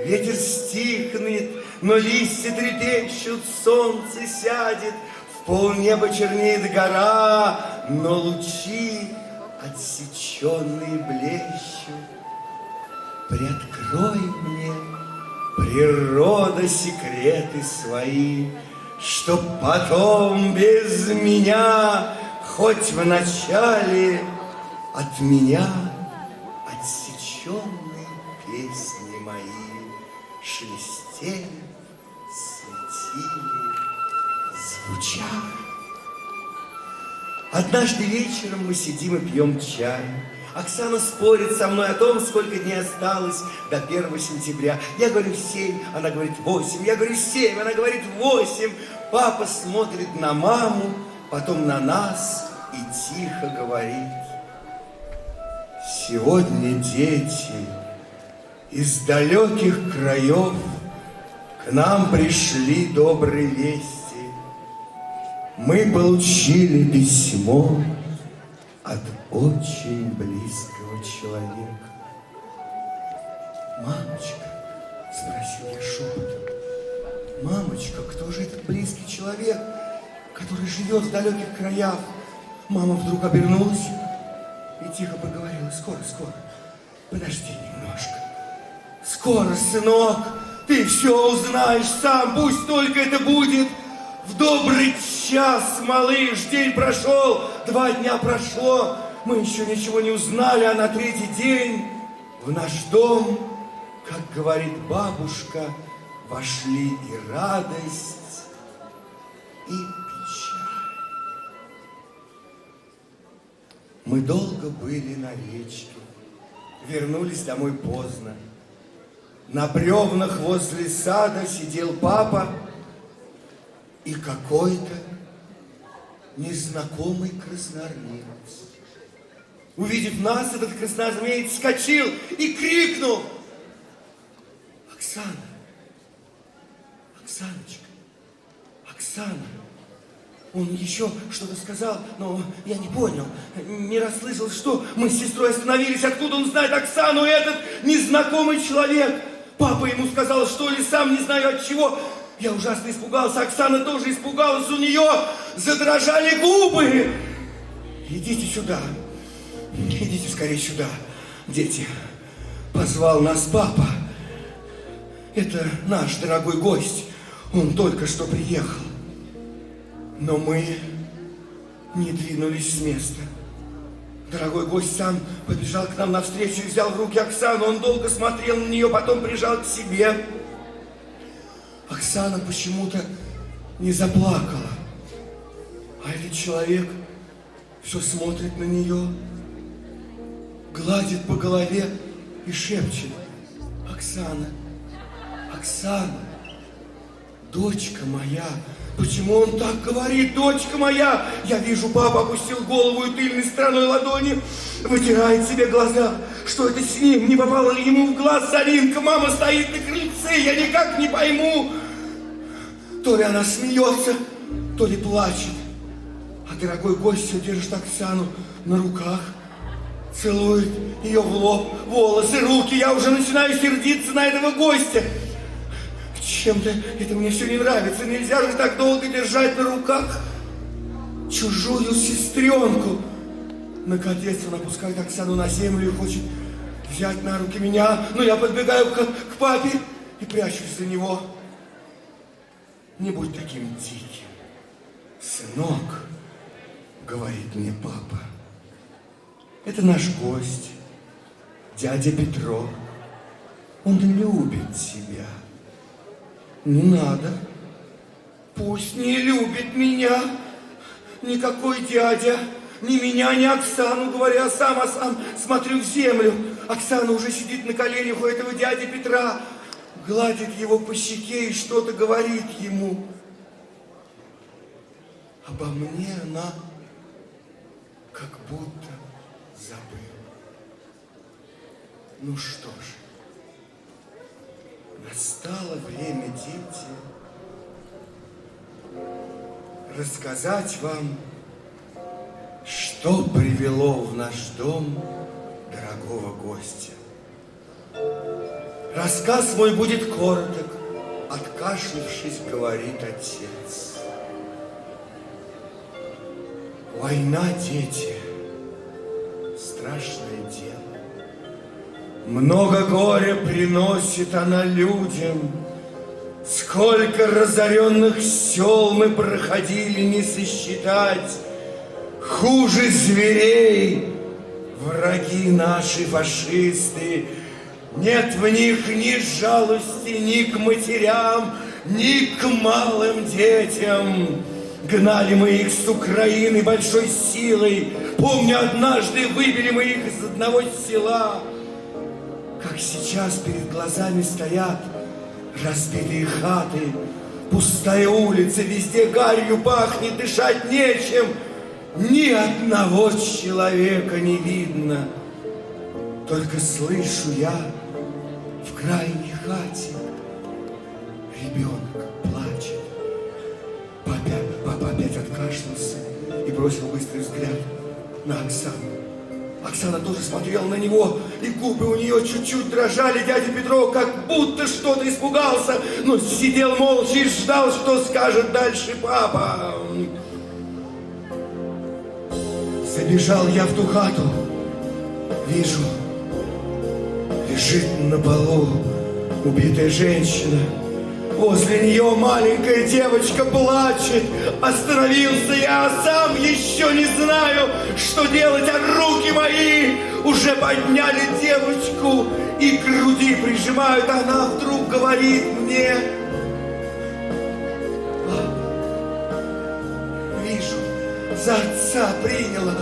Ветер стихнет, но листья трепещут, солнце сядет, в полнеба чернеет гора, но лучи отсеченные блещут. Приоткрой мне, природа, секреты свои, чтоб потом без меня, хоть в начале, от меня отсеченные песни мои шелестели, светили, звучали. Однажды вечером мы сидим и пьем чай. Оксана спорит со мной о том, сколько дней осталось до 1 сентября. Я говорю 7, она говорит 8. Я говорю 7, она говорит 8. Папа смотрит на маму, потом на нас и тихо говорит: Сегодня дети из далеких краев к нам пришли добрые вести. Мы получили письмо от очень близкого человека. «Мамочка», — спросил я шепотом, «мамочка, кто же этот близкий человек, который живет в далеких краях?» Мама вдруг обернулась и тихо проговорила: «Скоро, скоро, подожди немножко. Скоро, сынок, ты все узнаешь сам, пусть только это будет в добрый час, малыш. День прошел, 2 дня прошло, мы еще ничего не узнали, а на 3-й день в наш дом, как говорит бабушка, вошли и радость, и печаль». Мы долго были на речке, вернулись домой поздно. На бревнах возле сада сидел папа и какой-то незнакомый красноармеец. Увидев нас, этот красноармеец вскочил и крикнул: «Оксана! Оксаночка! Оксана!» Он еще что-то сказал, но я не понял, не расслышал, что. Мы с сестрой остановились. Откуда он знает Оксану, этот незнакомый человек? Папа ему сказал, что ли, сам не знаю от чего. Я ужасно испугался, Оксана тоже испугалась, у нее задрожали губы. «Идите сюда, идите скорее сюда, дети», — позвал нас папа. «Это наш дорогой гость, он только что приехал». Но мы не двинулись с места. Дорогой гость сам побежал к нам навстречу и взял в руки Оксану. Он долго смотрел на нее, потом прижал к себе. Оксана почему-то не заплакала. А этот человек все смотрит на нее, гладит по голове и шепчет: «Оксана, Оксана, дочка моя». Почему он так говорит, дочка моя? Я вижу, папа опустил голову и тыльной стороной ладони вытирает себе глаза. Что это с ним? Не попала ли ему в глаз соринка? Мама стоит на крыльце, я никак не пойму. То ли она смеется, то ли плачет. А дорогой гость все держит Оксану на руках, целует ее в лоб, волосы, руки. Я уже начинаю сердиться на этого гостя. Чем-то это мне все не нравится. Нельзя же так долго держать на руках чужую сестренку. Наконец он опускает Оксану на землю и хочет взять на руки меня. Но я подбегаю к папе и прячусь за него. «Не будь таким диким, сынок», — говорит мне папа. «Это наш гость, дядя Петро. Он любит тебя. Не надо. Пусть не любит меня никакой дядя, ни меня, ни Оксану, говорю, а сам смотрю в землю. Оксана уже сидит на коленях у этого дяди Петра, гладит его по щеке и что-то говорит ему. Обо мне она как будто забыла. Ну что ж, настало время, дети, рассказать вам, что привело в наш дом дорогого гостя. Рассказ мой будет короток, откашлявшись, говорит отец. Война, дети, страшное дело. Много горя приносит она людям. Сколько разоренных сел мы проходили, не сосчитать. Хуже зверей враги наши фашисты. Нет в них ни жалости, ни к матерям, ни к малым детям. Гнали мы их с Украины большой силой. Помню, однажды выбили мы их из одного села. Как сейчас перед глазами стоят разбитые хаты, пустая улица, везде гарью пахнет, дышать нечем. Ни одного человека не видно. Только слышу я в крайней хате ребенок плачет. Папа опять откашлялся и бросил быстрый взгляд на Оксану. Оксана тоже смотрела на него, и губы у нее чуть-чуть дрожали. Дядя Петро как будто что-то испугался, но сидел молча и ждал, что скажет дальше папа. Забежал я в ту хату, вижу, лежит на полу убитая женщина. Возле нее маленькая девочка плачет. Остановился я, сам еще не знаю, что делать, а руки мои уже подняли девочку и к груди прижимают. Она вдруг говорит мне: папа, вижу, за отца приняла.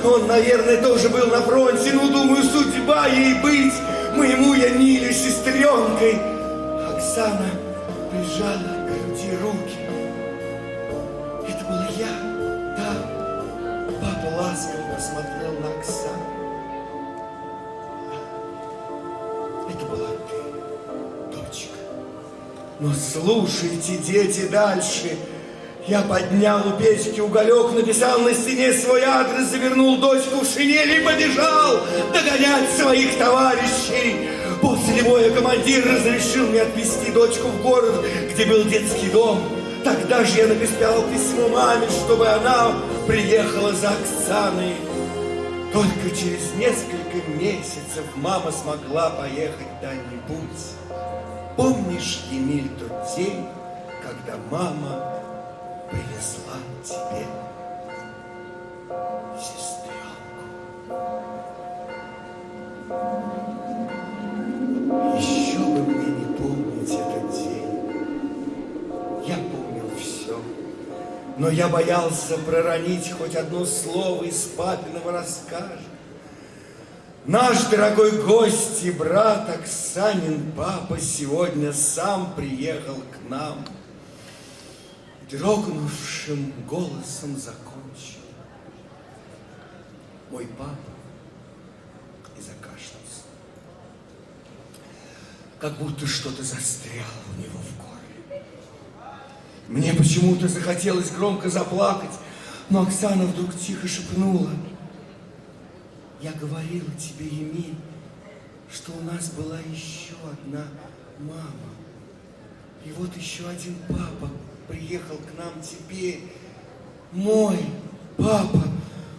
Он, наверное, тоже был на фронте. Ну, думаю, судьба ей быть моему я Ниле сестренкой. Оксана прижала к груди руки. Это была я, да. Папа ласково посмотрел на Оксану. Это была ты, дочка. Но слушайте, дети, дальше. Я поднял у печки уголек, написал на стене свой адрес, завернул дочку в шинель и побежал догонять своих товарищей. После боя командир разрешил мне отвезти дочку в город, где был детский дом. Тогда же я написал письмо маме, чтобы она приехала за Оксаной. Только через несколько месяцев мама смогла поехать в дальний путь. Помнишь, Емель, тот день, когда мама принесла тебе сестренку? Еще бы мне не помнить этот день. Я помнил все, но я боялся проронить хоть одно слово из папиного рассказа. Наш дорогой гость и брат Оксанин папа сегодня сам приехал к нам. Дрогнувшим голосом закончил: мой папа, и закашлялся. Как будто что-то застряло у него в горле. Мне почему-то захотелось громко заплакать, но Оксана вдруг тихо шепнула: я говорила тебе, Емель, что у нас была еще одна мама. И вот еще один папа приехал к нам теперь. Мой папа.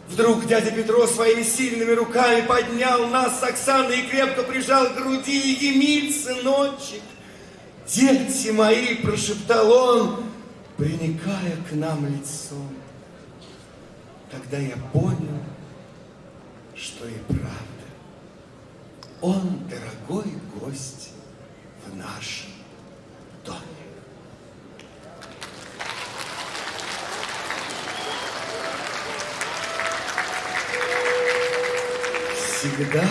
Вдруг дядя Петро своими сильными руками поднял нас с Оксаной и крепко прижал к груди. Емель, сыночек, дети мои, прошептал он, приникая к нам лицом. Тогда я понял, что и правда, он дорогой гость в нашем доме. Всегда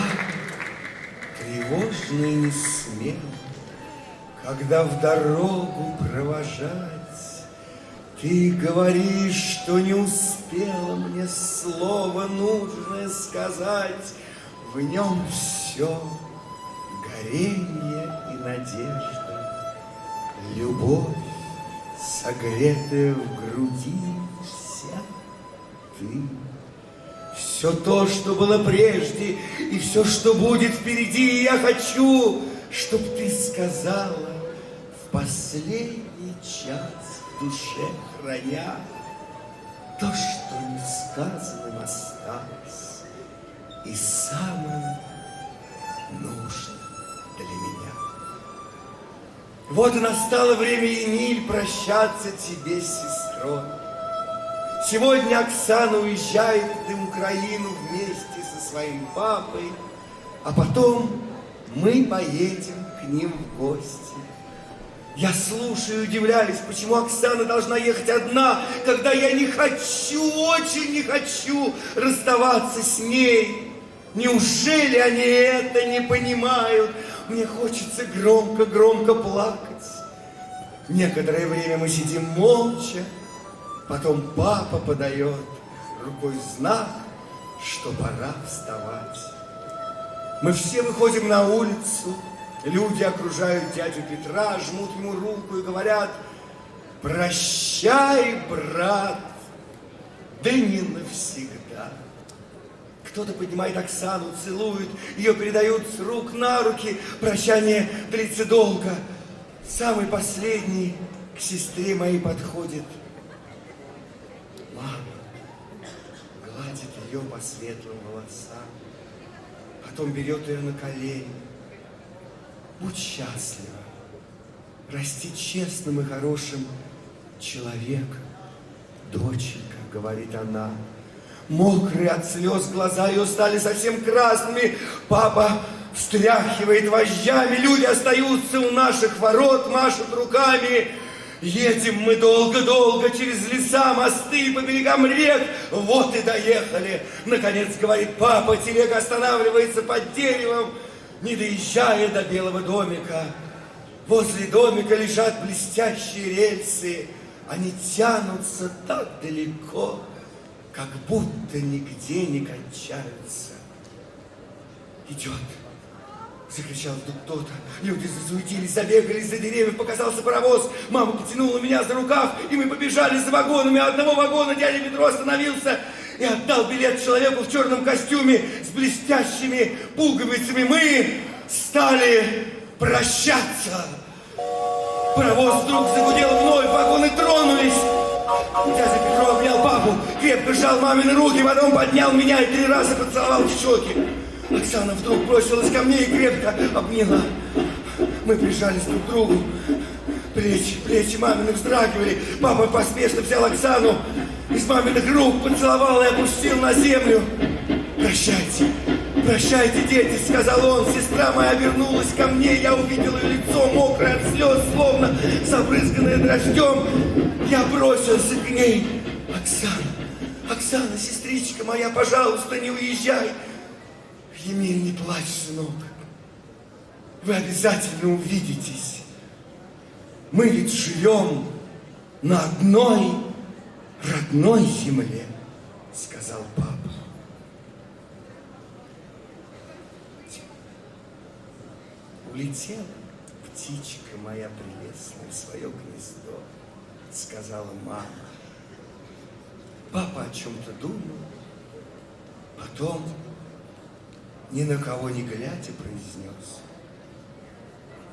тревожно и несмело, когда в дорогу провожать, ты говоришь, что не успела мне слово нужное сказать. В нем все горение и надежда, любовь, согретая в груди, вся ты. Все то, что было прежде, и все, что будет впереди, я хочу, чтоб ты сказала в последний час в душе храня то, что несказанным осталось и самым нужным для меня. Вот и настало время, Емель, прощаться тебе с сестрой. Сегодня Оксана уезжает в Украину вместе со своим папой, а потом мы поедем к ним в гости. Я слушаю и удивляюсь, почему Оксана должна ехать одна, когда я не хочу, очень не хочу расставаться с ней. Неужели они это не понимают? Мне хочется громко-громко плакать. Некоторое время мы сидим молча. Потом папа подает рукой знак, что пора вставать. Мы все выходим на улицу, люди окружают дядю Петра, жмут ему руку и говорят: прощай, брат, да не навсегда. Кто-то поднимает Оксану, целует, ее передают с рук на руки. Прощание длится долго. Самый последний к сестре моей подходит. Мама гладит ее по светлым волосам, потом берет ее на колени. Будь счастлива, расти честным и хорошим человеком, доченька, говорит она. Мокрые от слез глаза ее стали совсем красными. Папа встряхивает вожжами, люди остаются у наших ворот, машут руками. Едем мы долго-долго через леса, мосты, по берегам рек. Вот и доехали. Наконец, говорит папа, телега останавливается под деревом, не доезжая до белого домика. Возле домика лежат блестящие рельсы. Они тянутся так далеко, как будто нигде не кончаются. Идет. Закричал вдруг кто-то. Люди засуетились, забегали за деревьев, показался паровоз. Мама потянула меня за рукав, и мы побежали за вагонами. Одного вагона дядя Петро остановился и отдал билет человеку в черном костюме с блестящими пуговицами. Мы стали прощаться. Паровоз вдруг загудел вновь, вагоны тронулись. Дядя Петро обнял папу, крепко сжал мамины руки, потом поднял меня и 3 раза поцеловал в щеки. Оксана вдруг бросилась ко мне и крепко обняла. Мы прижались друг к другу. Плечи мамины вздрагивали. Папа поспешно взял Оксану из маминых рук, поцеловал и опустил на землю. Прощайте, прощайте, дети, сказал он. Сестра моя обернулась ко мне, я увидел ее лицо, мокрое от слез, словно забрызганное дождем. Я бросился к ней. Оксана, сестричка моя, пожалуйста, не уезжай. Емель, не плачь, сынок. Вы обязательно увидитесь. Мы ведь живем на одной родной земле, сказал папа. Улетела птичка моя прелестная в свое гнездо, сказала мама. Папа о чем-то думал, потом, ни на кого не глядя, произнес: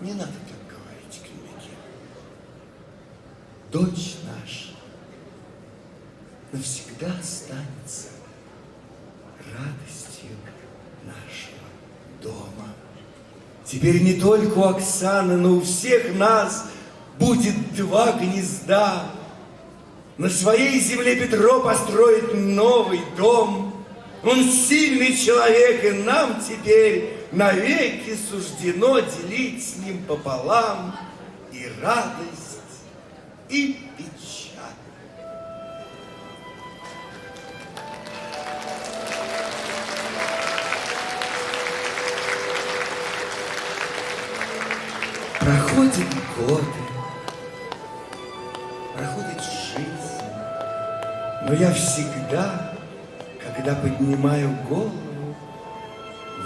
не надо так говорить, Климекин. Дочь наша навсегда останется радостью нашего дома. Теперь не только у Оксаны, но у всех нас будет 2 гнезда. На своей земле Петро построит новый дом. Он сильный человек, и нам теперь навеки суждено делить с ним пополам и радость, и печаль. Проходят годы, проходит жизнь, но я всегда, когда поднимаю голову,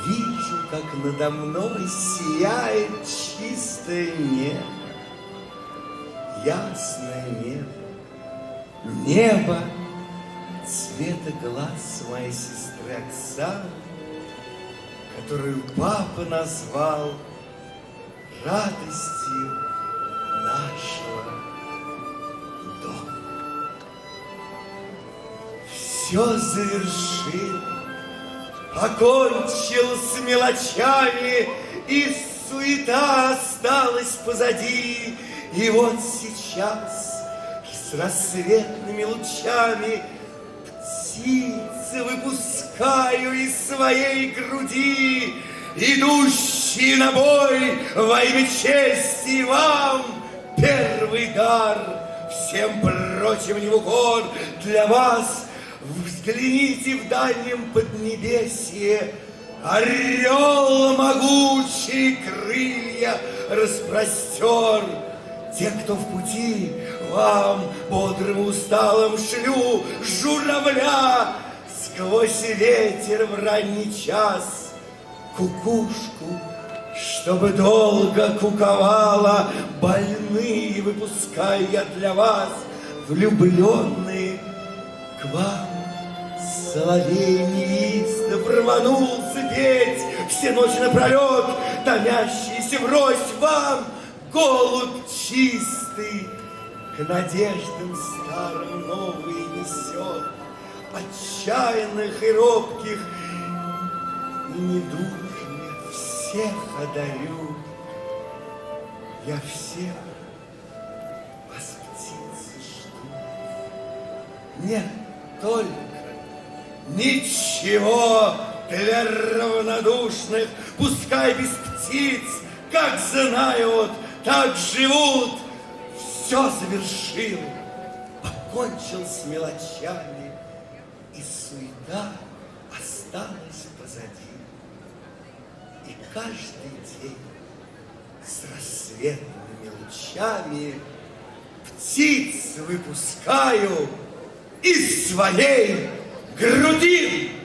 вижу, как надо мной сияет чистое небо, ясное небо, небо цвета глаз моей сестры Оксаны, которую папа назвал радостью нашего дома. Все завершил, покончил с мелочами, и суета осталась позади. И вот сейчас с рассветными лучами птицы выпускаю из своей груди, идущие на бой во имя чести вам первый дар, всем прочим не в укор. Для вас взгляните в дальнем поднебесье, орел могучие крылья распростер. Те, кто в пути, вам бодрым и усталым шлю журавля сквозь ветер в ранний час. кукушку, чтобы долго куковала, больные выпускаю я для вас, влюбленные к вам. Соловей неистово рванулся петь все ночи напролет, томящийся врозь вам, голубь чистый к надеждам старым новые несет, отчаянных и робких и недужных всех одарю. Я всех вас, птицы, жду. Нет только ничего для равнодушных, пускай без птиц, как знают, так живут. Все завершил, покончил с мелочами, и суета осталась позади. И каждый день с рассветными лучами птиц выпускаю из своей груди.